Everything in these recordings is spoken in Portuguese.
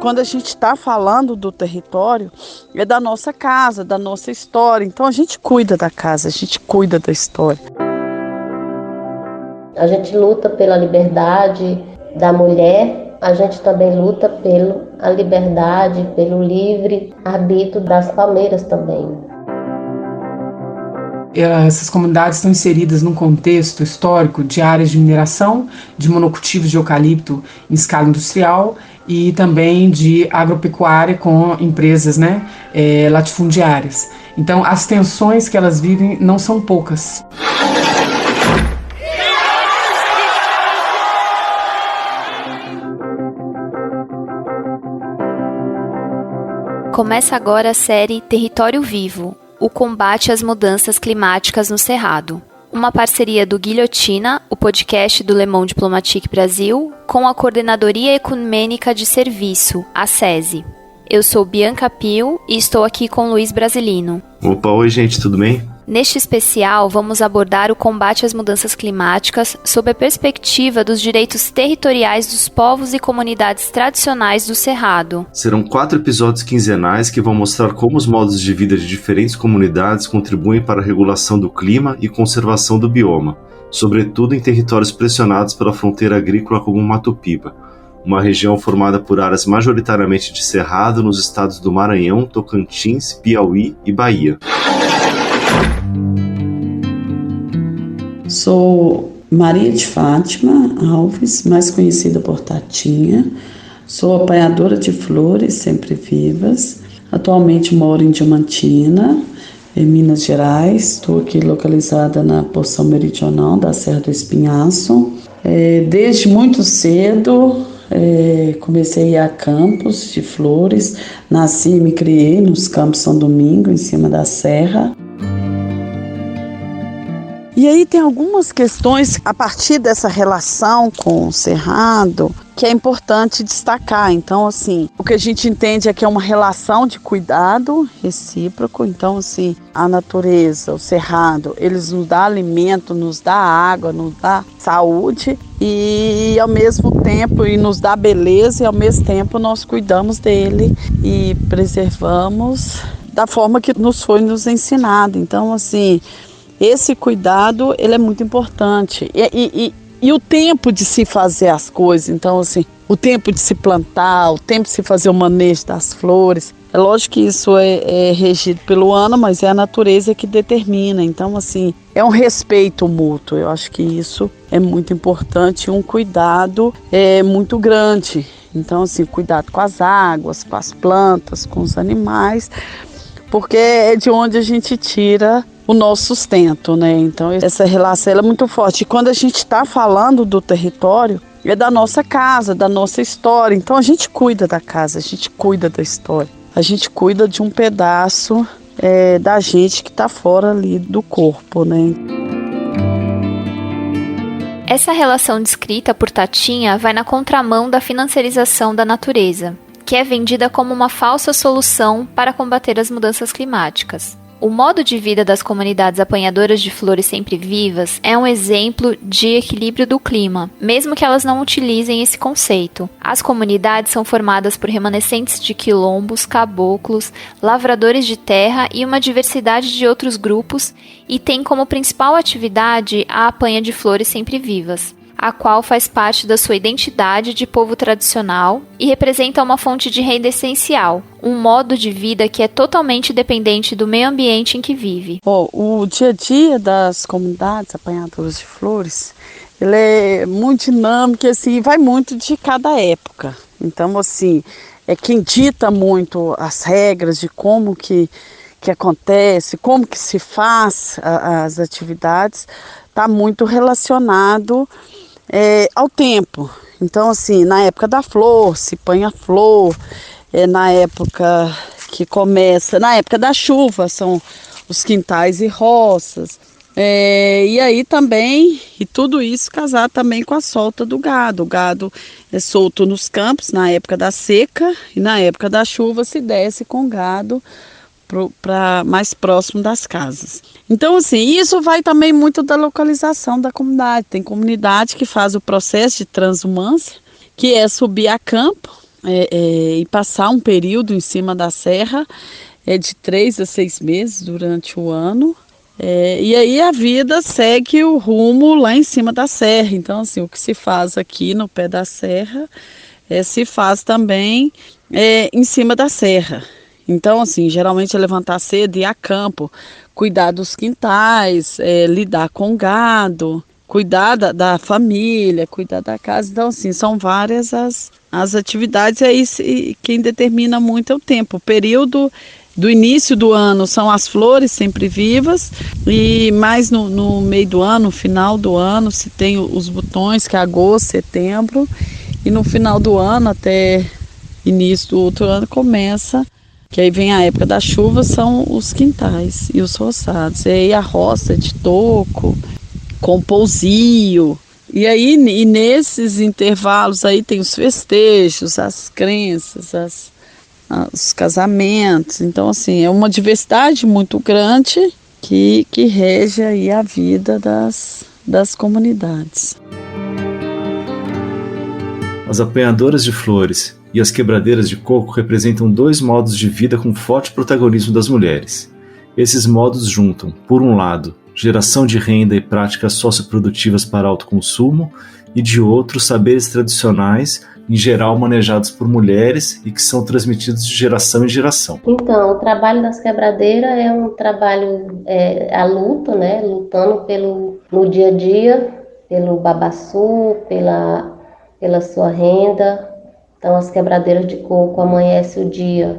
Quando a gente está falando do território, é da nossa casa, da nossa história. Então a gente cuida da casa, a gente cuida da história. A gente luta pela liberdade da mulher, a gente também luta pela liberdade, pelo livre arbítrio das palmeiras também. Essas comunidades estão inseridas num contexto histórico de áreas de mineração, de monocultivos de eucalipto em escala industrial e também de agropecuária com empresas latifundiárias. Então, as tensões que elas vivem não são poucas. Começa agora a série Território Vivo, o combate às mudanças climáticas no Cerrado. Uma parceria do Guilhotina, o podcast do Le Monde Diplomatique Brasil, com a Coordenadoria Ecumênica de Serviço, a SESI. Eu sou Bianca Pio e estou aqui com Luiz Brasilino. Opa, oi gente, tudo bem? Neste especial, vamos abordar o combate às mudanças climáticas sob a perspectiva dos direitos territoriais dos povos e comunidades tradicionais do Cerrado. Serão 4 episódios quinzenais que vão mostrar como os modos de vida de diferentes comunidades contribuem para a regulação do clima e conservação do bioma, sobretudo em territórios pressionados pela fronteira agrícola como Mato Piba, uma região formada por áreas majoritariamente de cerrado nos estados do Maranhão, Tocantins, Piauí e Bahia. Sou Maria de Fátima Alves, mais conhecida por Tatinha. Sou apanhadora de flores sempre vivas. Atualmente moro em Diamantina, em Minas Gerais. Estou aqui localizada na porção meridional da Serra do Espinhaço. Desde muito cedo comecei a ir a campos de flores. Nasci e me criei nos Campos São Domingo, em cima da serra. E aí tem algumas questões a partir dessa relação com o Cerrado que é importante destacar. Então, assim, o que a gente entende é que é uma relação de cuidado recíproco. Então, assim, a natureza, o Cerrado, eles nos dão alimento, nos dá água, nos dá saúde e ao mesmo tempo, e nos dá beleza e ao mesmo tempo nós cuidamos dele e preservamos da forma que nos foi ensinado. Então, assim, esse cuidado, ele é muito importante. E o tempo de se fazer as coisas, então assim, o tempo de se plantar, o tempo de se fazer o manejo das flores. É lógico que isso é regido pelo ano, mas é a natureza que determina. Então assim, é um respeito mútuo. Eu acho que isso é muito importante, um cuidado muito grande. Então assim, cuidado com as águas, com as plantas, com os animais, porque é de onde a gente tira o nosso sustento, né? Então essa relação ela é muito forte. E quando a gente está falando do território, é da nossa casa, da nossa história. Então a gente cuida da casa, a gente cuida da história. A gente cuida de um pedaço da gente que está fora ali do corpo, né? Essa relação descrita por Tatinha vai na contramão da financiarização da natureza, que é vendida como uma falsa solução para combater as mudanças climáticas. O modo de vida das comunidades apanhadoras de flores sempre vivas é um exemplo de equilíbrio do clima, mesmo que elas não utilizem esse conceito. As comunidades são formadas por remanescentes de quilombos, caboclos, lavradores de terra e uma diversidade de outros grupos e têm como principal atividade a apanha de flores sempre vivas, a qual faz parte da sua identidade de povo tradicional e representa uma fonte de renda essencial, um modo de vida que é totalmente dependente do meio ambiente em que vive. O dia a dia das comunidades apanhadoras de flores, ele é muito dinâmico e assim, vai muito de cada época. Então, assim, é quem dita muito as regras de como que acontece, como que se faz as atividades, está muito relacionado ao tempo. Então, assim, na época da flor, se põe a flor, na época que começa, na época da chuva, são os quintais e roças. E aí também, e tudo isso casado também com a solta do gado. O gado é solto nos campos na época da seca e na época da chuva se desce com o gado mais próximo das casas. Então, assim, isso vai também muito da localização da comunidade. Tem comunidade que faz o processo de transhumância, que é subir a campo e passar um período em cima da serra, de 3 a 6 meses durante o ano. E aí a vida segue o rumo lá em cima da serra. Então, assim, o que se faz aqui no pé da serra, se faz também em cima da serra. Então, assim, geralmente é levantar cedo e ir a campo, cuidar dos quintais, lidar com gado, cuidar da família, cuidar da casa. Então, assim, são várias as atividades, e aí quem determina muito é o tempo. O período do início do ano são as flores sempre vivas, e mais no meio do ano, no final do ano, se tem os botões, que é agosto, setembro, e no final do ano até início do outro ano começa, que aí vem a época da chuva, são os quintais e os roçados. E aí a roça de toco, com pousio. E aí nesses intervalos aí tem os festejos, as crenças, os casamentos. Então, assim, é uma diversidade muito grande que rege aí a vida das comunidades. As apanhadoras de flores e as quebradeiras de coco representam 2 modos de vida com forte protagonismo das mulheres. Esses modos juntam, por um lado, geração de renda e práticas socioprodutivas para autoconsumo, e de outro, saberes tradicionais, em geral manejados por mulheres e que são transmitidos de geração em geração. Então, o trabalho das quebradeiras é um trabalho a luta, né? Lutando no dia a dia, pelo babaçu, pela sua renda. Então, as quebradeiras de coco amanhece o dia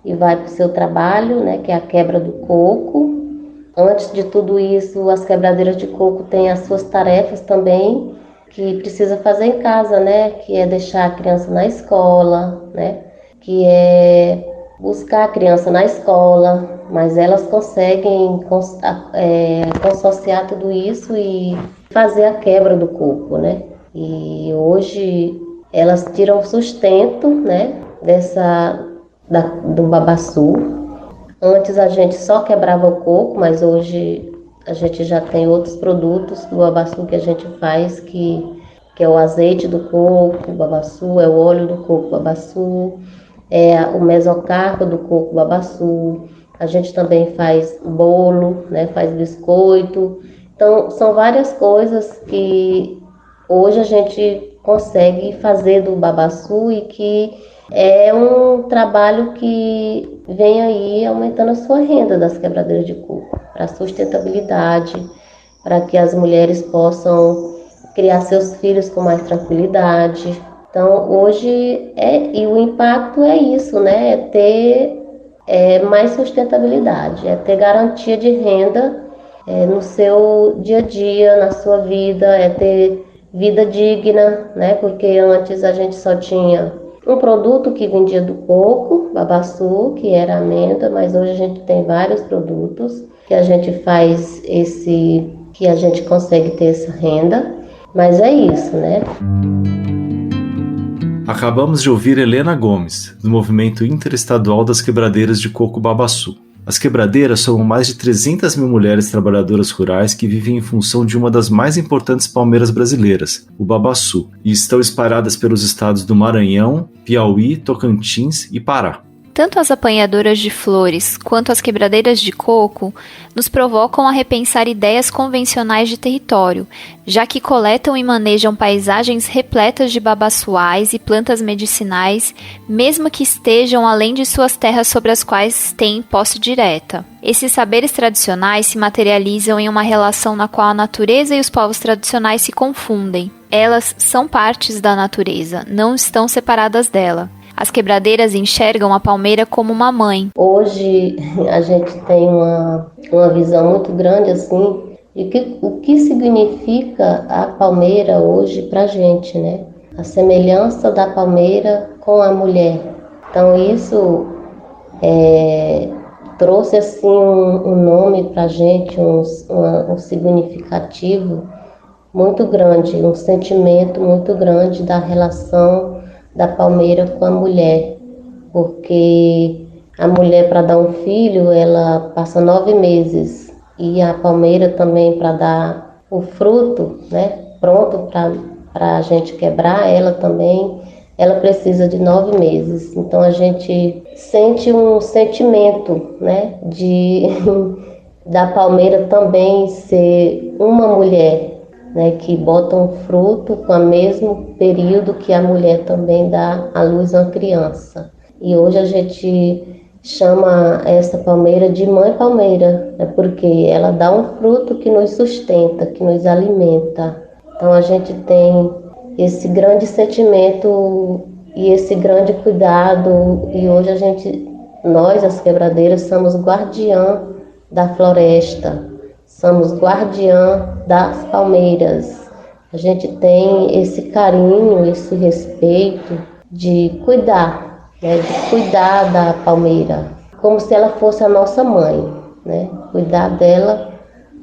e vai para o seu trabalho, né, que é a quebra do coco. Antes de tudo isso, as quebradeiras de coco têm as suas tarefas também, que precisa fazer em casa, né, que é deixar a criança na escola, né, que é buscar a criança na escola, mas elas conseguem consorciar tudo isso e fazer a quebra do coco, né. E hoje elas tiram sustento, né, do babaçu. Antes a gente só quebrava o coco, mas hoje a gente já tem outros produtos do babaçu que a gente faz, que é o azeite do coco babaçu, é o óleo do coco babaçu, é o mesocarpo do coco babaçu. A gente também faz bolo, né, faz biscoito. Então, são várias coisas que hoje a gente consegue fazer do babaçu e que é um trabalho que vem aí aumentando a sua renda das quebradeiras de coco, para sustentabilidade, para que as mulheres possam criar seus filhos com mais tranquilidade. Então, hoje, e o impacto é isso, né? É ter mais sustentabilidade, é ter garantia de renda no seu dia a dia, na sua vida, é ter vida digna, né? Porque antes a gente só tinha um produto que vendia do coco, babaçu, que era amêndoa, mas hoje a gente tem vários produtos que a gente faz que a gente consegue ter essa renda, mas é isso, né? Acabamos de ouvir Helena Gomes, do Movimento Interestadual das Quebradeiras de Coco Babaçu. As quebradeiras somam mais de 300 mil mulheres trabalhadoras rurais que vivem em função de uma das mais importantes palmeiras brasileiras, o babaçu, e estão espalhadas pelos estados do Maranhão, Piauí, Tocantins e Pará. Tanto as apanhadoras de flores quanto as quebradeiras de coco nos provocam a repensar ideias convencionais de território, já que coletam e manejam paisagens repletas de babaçuais e plantas medicinais, mesmo que estejam além de suas terras sobre as quais têm posse direta. Esses saberes tradicionais se materializam em uma relação na qual a natureza e os povos tradicionais se confundem. Elas são partes da natureza, não estão separadas dela. As quebradeiras enxergam a palmeira como uma mãe. Hoje a gente tem uma visão muito grande assim de o que significa a palmeira hoje para a gente, né? A semelhança da palmeira com a mulher. Então isso trouxe assim um nome para a gente, um significativo muito grande, um sentimento muito grande da relação da palmeira com a mulher, porque A mulher, para dar um filho, ela passa 9 meses. E a palmeira também, para dar o fruto, né, pronto para a gente quebrar, ela precisa de 9 meses. Então a gente sente um sentimento, né, da palmeira também ser uma mulher, né, que bota um fruto com o mesmo período que a mulher também dá à luz a uma criança. E hoje a gente chama essa palmeira de mãe palmeira, né, porque ela dá um fruto que nos sustenta, que nos alimenta. Então a gente tem esse grande sentimento e esse grande cuidado, e hoje nós, as quebradeiras, somos guardiã da floresta, somos guardiã das palmeiras. A gente tem esse carinho, esse respeito de cuidar, né, de cuidar da palmeira, como se ela fosse a nossa mãe, né? Cuidar dela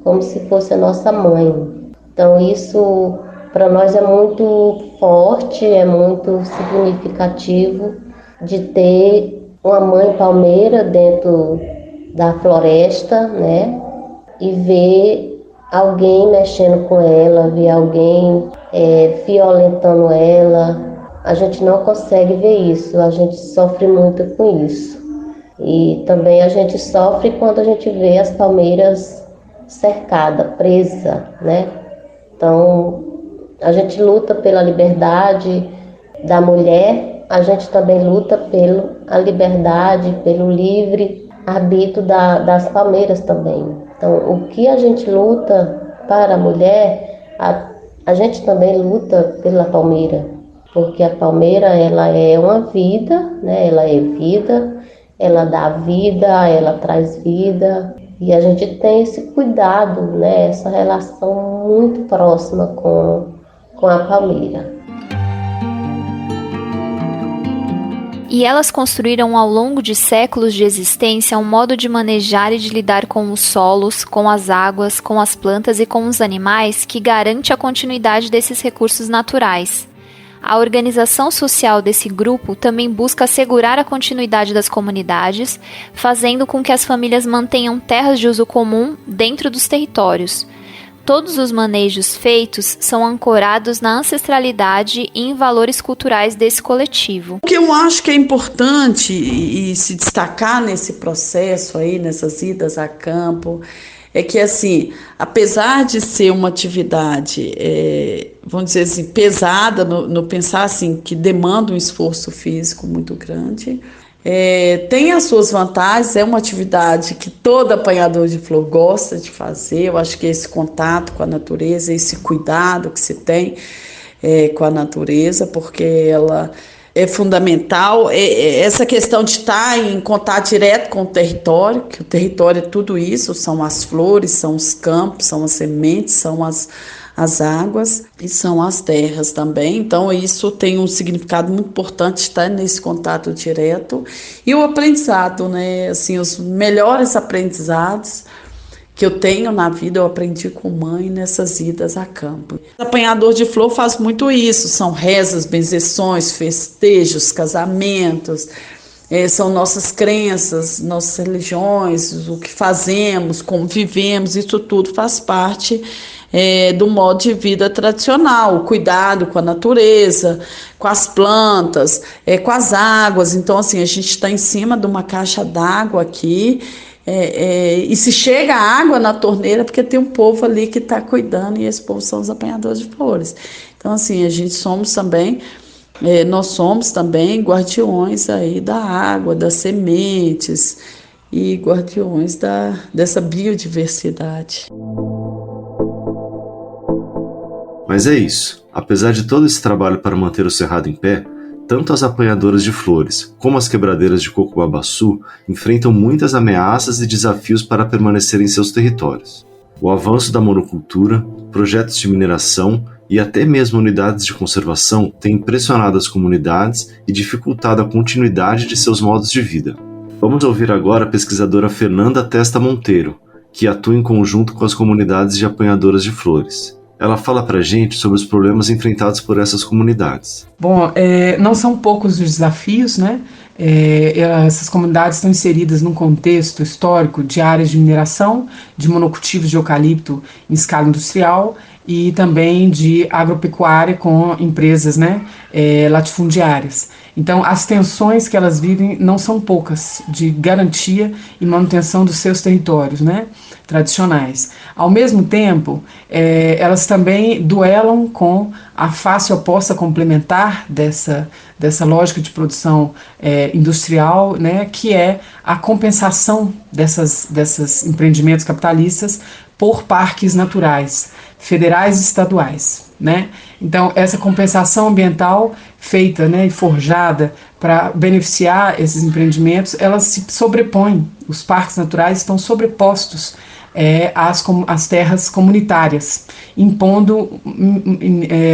como se fosse a nossa mãe. Então isso para nós é muito forte, é muito significativo de ter uma mãe palmeira dentro da floresta, né? E ver alguém mexendo com ela, ver alguém violentando ela. A gente não consegue ver isso, a gente sofre muito com isso. E também a gente sofre quando a gente vê as palmeiras cercadas, presas, né? Então, a gente luta pela liberdade da mulher, a gente também luta pela liberdade, pelo livre arbítrio das palmeiras também. Então, o que a gente luta para a mulher, a gente também luta pela palmeira, porque a palmeira, ela é uma vida, né? Ela é vida, ela dá vida, ela traz vida, e a gente tem esse cuidado, né? Essa relação muito próxima com a palmeira. E elas construíram ao longo de séculos de existência um modo de manejar e de lidar com os solos, com as águas, com as plantas e com os animais que garante a continuidade desses recursos naturais. A organização social desse grupo também busca assegurar a continuidade das comunidades, fazendo com que as famílias mantenham terras de uso comum dentro dos territórios. Todos os manejos feitos são ancorados na ancestralidade e em valores culturais desse coletivo. O que eu acho que é importante e se destacar nesse processo aí, nessas idas a campo, é que, assim, apesar de ser uma atividade, vamos dizer assim, pesada, no pensar assim, que demanda um esforço físico muito grande, tem as suas vantagens, é uma atividade que todo apanhador de flor gosta de fazer. Eu acho que esse contato com a natureza, esse cuidado que se tem com a natureza, porque ela é fundamental, essa questão de estar em contato direto com o território, que o território é tudo isso, são as flores, são os campos, são as sementes, são as águas e são as terras também. Então isso tem um significado muito importante, estar nesse contato direto. E o aprendizado, né? Assim, os melhores aprendizados que eu tenho na vida, eu aprendi com mãe nessas idas a campo. O apanhador de flor faz muito isso, são rezas, benzeções, festejos, casamentos, são nossas crenças, nossas religiões, o que fazemos, como vivemos, isso tudo faz parte do modo de vida tradicional, o cuidado com a natureza, com as plantas, com as águas. Então, assim, a gente está em cima de uma caixa d'água aqui, e se chega água na torneira, porque tem um povo ali que está cuidando, e esse povo são os apanhadores de flores. Então, assim, nós somos também guardiões aí da água, das sementes, e guardiões dessa biodiversidade. Mas é isso. Apesar de todo esse trabalho para manter o cerrado em pé, tanto as apanhadoras de flores como as quebradeiras de coco-babaçu enfrentam muitas ameaças e desafios para permanecer em seus territórios. O avanço da monocultura, projetos de mineração e até mesmo unidades de conservação têm impressionado as comunidades e dificultado a continuidade de seus modos de vida. Vamos ouvir agora a pesquisadora Fernanda Testa Monteiro, que atua em conjunto com as comunidades de apanhadoras de flores. Ela fala pra gente sobre os problemas enfrentados por essas comunidades. Bom, não são poucos os desafios, né? Essas comunidades estão inseridas num contexto histórico de áreas de mineração, de monocultivos de eucalipto em escala industrial e também de agropecuária com empresas, né, latifundiárias. Então, as tensões que elas vivem não são poucas de garantia e manutenção dos seus territórios, né, tradicionais. Ao mesmo tempo, elas também duelam com a face oposta complementar dessa lógica de produção industrial, né, que é a compensação desses empreendimentos capitalistas por parques naturais, federais e estaduais, né? Então, essa compensação ambiental feita, né, e forjada para beneficiar esses empreendimentos, elas se sobrepõem, os parques naturais estão sobrepostos às terras comunitárias, impondo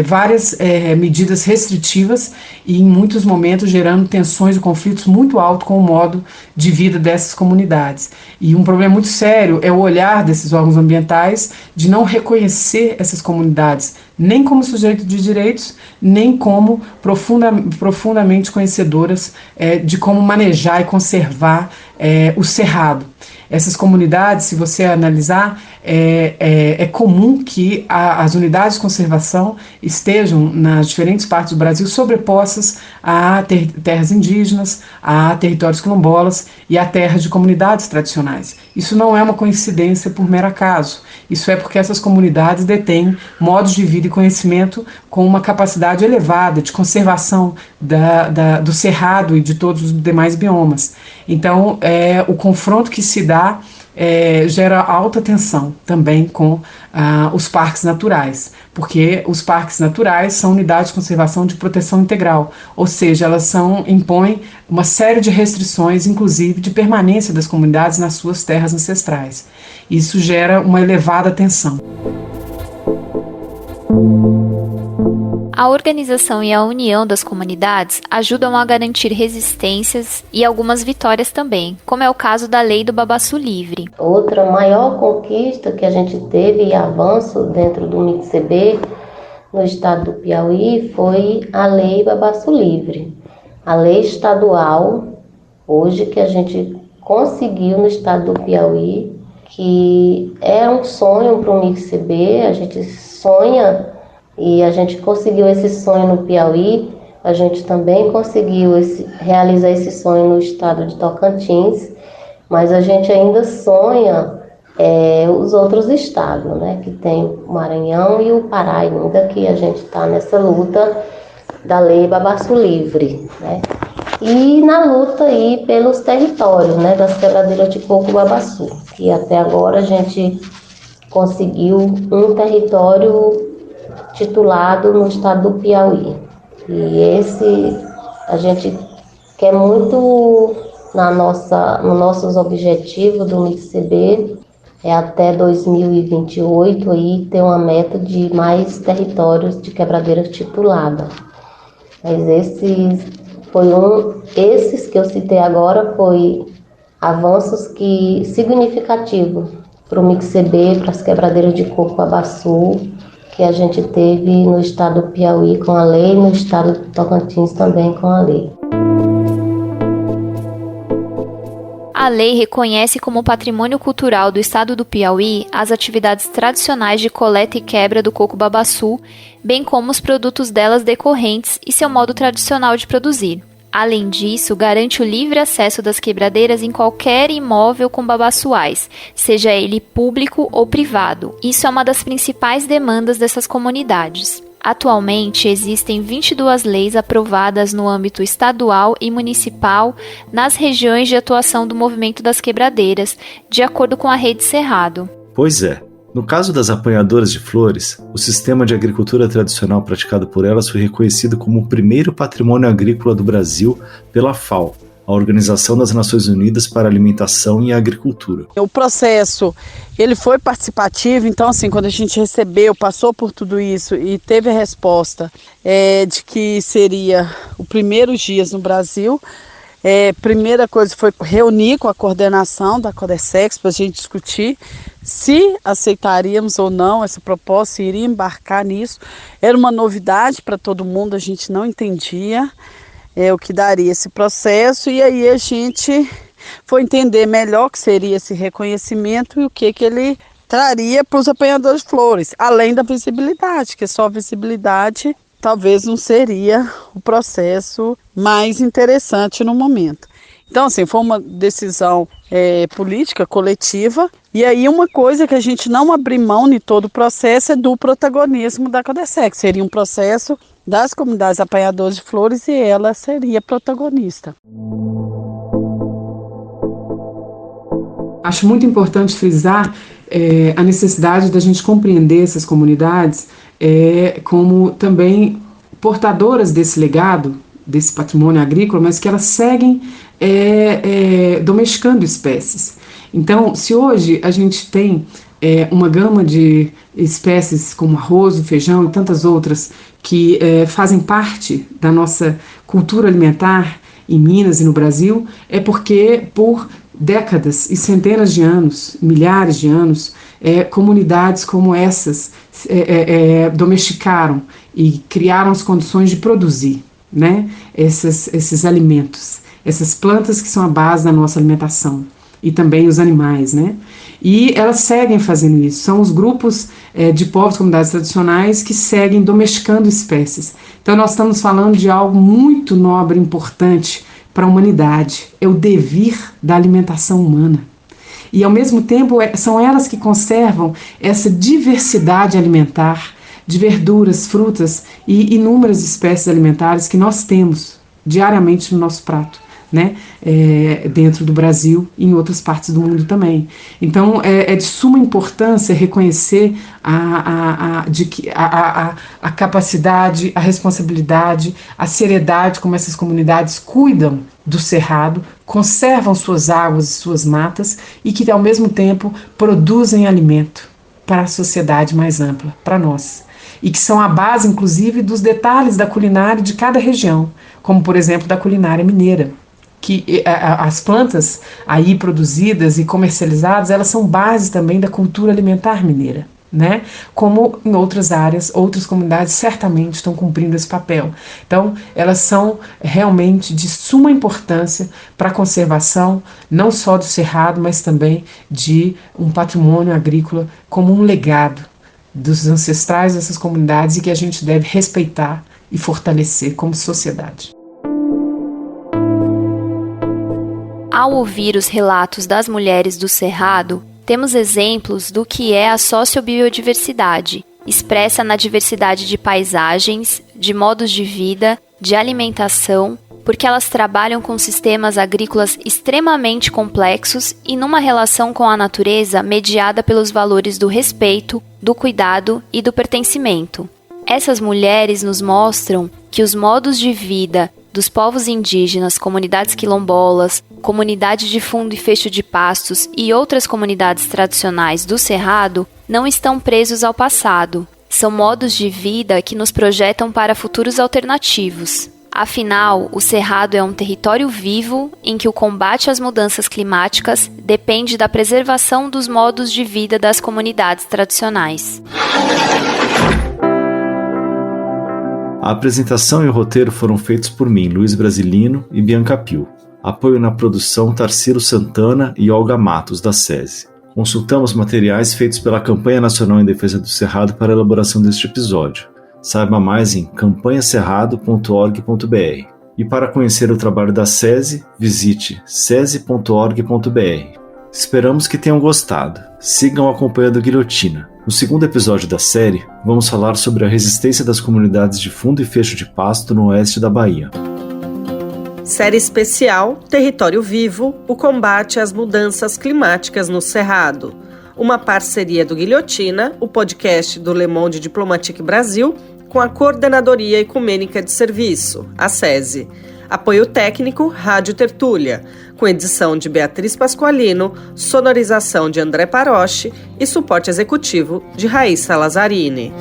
várias medidas restritivas e, em muitos momentos, gerando tensões e conflitos muito altos com o modo de vida dessas comunidades. E um problema muito sério é o olhar desses órgãos ambientais de não reconhecer essas comunidades nem como sujeito de direitos, nem como profundamente conhecedoras de como manejar e conservar o cerrado. Essas comunidades, se você analisar, é comum que as unidades de conservação estejam nas diferentes partes do Brasil sobrepostas a terras indígenas, a territórios quilombolas e a terras de comunidades tradicionais. Isso não é uma coincidência por mero acaso. Isso é porque essas comunidades detêm modos de vida e conhecimento com uma capacidade elevada de conservação do cerrado e de todos os demais biomas. Então, o confronto que se dá gera alta tensão também com os parques naturais, porque os parques naturais são unidades de conservação de proteção integral, ou seja, elas impõem uma série de restrições, inclusive de permanência das comunidades nas suas terras ancestrais. Isso gera uma elevada tensão. A organização e a união das comunidades ajudam a garantir resistências e algumas vitórias também, como é o caso da Lei do Babaçu Livre. Outra maior conquista que a gente teve e avanço dentro do MICB no estado do Piauí foi a Lei Babaçu Livre. A lei estadual, hoje, que a gente conseguiu no estado do Piauí, que é um sonho para o MICB, a gente sonha. E a gente conseguiu esse sonho no Piauí, a gente também conseguiu realizar esse sonho no estado de Tocantins, mas a gente ainda sonha os outros estados, né, que tem o Maranhão e o Pará ainda, que a gente está nessa luta da Lei Babaçu Livre, né, e na luta aí pelos territórios, né, das quebradeiras de coco Babaçu, que até agora a gente conseguiu um território titulado no estado do Piauí. E esse a gente quer muito nos nossos objetivos do MICB, até 2028 aí ter uma meta de mais territórios de quebradeiras tituladas. Mas esses que eu citei agora foi avanços significativos para o MICB, para as quebradeiras de coco Babaçu, que a gente teve no estado do Piauí com a lei, no estado do Tocantins também com a lei. A lei reconhece como patrimônio cultural do estado do Piauí as atividades tradicionais de coleta e quebra do coco babaçu, bem como os produtos delas decorrentes e seu modo tradicional de produzir. Além disso, garante o livre acesso das quebradeiras em qualquer imóvel com babaçuais, seja ele público ou privado. Isso é uma das principais demandas dessas comunidades. Atualmente, existem 22 leis aprovadas no âmbito estadual e municipal nas regiões de atuação do movimento das quebradeiras, de acordo com a Rede Cerrado. Pois é. No caso das apanhadoras de flores, o sistema de agricultura tradicional praticado por elas foi reconhecido como o primeiro patrimônio agrícola do Brasil pela FAO, a Organização das Nações Unidas para a Alimentação e a Agricultura. O processo, ele foi participativo, então assim, quando a gente recebeu, passou por tudo isso e teve a resposta de que seria os primeiros dias no Brasil, primeira coisa foi reunir com a coordenação da Codesex para a gente discutir se aceitaríamos ou não essa proposta, se iria embarcar nisso. Era uma novidade para todo mundo, a gente não entendia. o que daria esse processo, e aí a gente foi entender melhor o que seria esse reconhecimento e o que ele traria para os apanhadores de flores, além da visibilidade, que só a visibilidade talvez não seria o processo mais interessante no momento. Então, assim, foi uma decisão política, coletiva, e aí uma coisa que a gente não abre mão de todo o processo é do protagonismo da Codesec, seria um processo das comunidades apanhadoras de flores e ela seria protagonista. Acho muito importante frisar a necessidade da gente compreender essas comunidades como também portadoras desse legado, desse patrimônio agrícola, mas que elas seguem domesticando espécies. Então, se hoje a gente tem uma gama de espécies como arroz, feijão e tantas outras que fazem parte da nossa cultura alimentar em Minas e no Brasil, é porque por décadas e centenas de anos, milhares de anos, comunidades como essas domesticaram e criaram as condições de produzir, né, esses alimentos, essas plantas que são a base da nossa alimentação, e também os animais, né? E elas seguem fazendo isso. São os grupos de povos, comunidades tradicionais que seguem domesticando espécies. Então nós estamos falando de algo muito nobre e importante para a humanidade. É o devir da alimentação humana. E ao mesmo tempo são elas que conservam essa diversidade alimentar de verduras, frutas e inúmeras espécies alimentares que nós temos diariamente no nosso prato, né? Dentro do Brasil e em outras partes do mundo também. Então é de suma importância reconhecer a capacidade, a responsabilidade, a seriedade como essas comunidades cuidam do cerrado, conservam suas águas e suas matas e que ao mesmo tempo produzem alimento para a sociedade mais ampla, para nós. E que são a base, inclusive, dos detalhes da culinária de cada região, como, por exemplo, da culinária mineira, que as plantas aí produzidas e comercializadas, elas são base também da cultura alimentar mineira, né? Como em outras áreas, outras comunidades certamente estão cumprindo esse papel. Então, elas são realmente de suma importância para a conservação, não só do cerrado, mas também de um patrimônio agrícola como um legado dos ancestrais dessas comunidades e que a gente deve respeitar e fortalecer como sociedade. Ao ouvir os relatos das mulheres do Cerrado, temos exemplos do que é a sociobiodiversidade, expressa na diversidade de paisagens, de modos de vida, de alimentação, porque elas trabalham com sistemas agrícolas extremamente complexos e numa relação com a natureza mediada pelos valores do respeito, do cuidado e do pertencimento. Essas mulheres nos mostram que os modos de vida dos povos indígenas, comunidades quilombolas, comunidade de fundo e fecho de pastos e outras comunidades tradicionais do Cerrado não estão presos ao passado. São modos de vida que nos projetam para futuros alternativos. Afinal, o Cerrado é um território vivo em que o combate às mudanças climáticas depende da preservação dos modos de vida das comunidades tradicionais. A apresentação e o roteiro foram feitos por mim, Luiz Brasilino e Bianca Pio. Apoio na produção Tarsilo Santana e Olga Matos, da SESI. Consultamos materiais feitos pela Campanha Nacional em Defesa do Cerrado para a elaboração deste episódio. Saiba mais em campanhacerrado.org.br. E para conhecer o trabalho da SESI, visite sesi.org.br. Esperamos que tenham gostado. Sigam acompanhando Guilhotina. No segundo episódio da série, vamos falar sobre a resistência das comunidades de fundo e fecho de pasto no oeste da Bahia. Série especial Território Vivo, o combate às mudanças climáticas no Cerrado. Uma parceria do Guilhotina, o podcast do Le Monde Diplomatique Brasil, com a Coordenadoria Ecumênica de Serviço, a SESI. Apoio técnico, Rádio Tertúlia, com edição de Beatriz Pasqualino, sonorização de André Paroche e suporte executivo de Raíssa Lazzarini.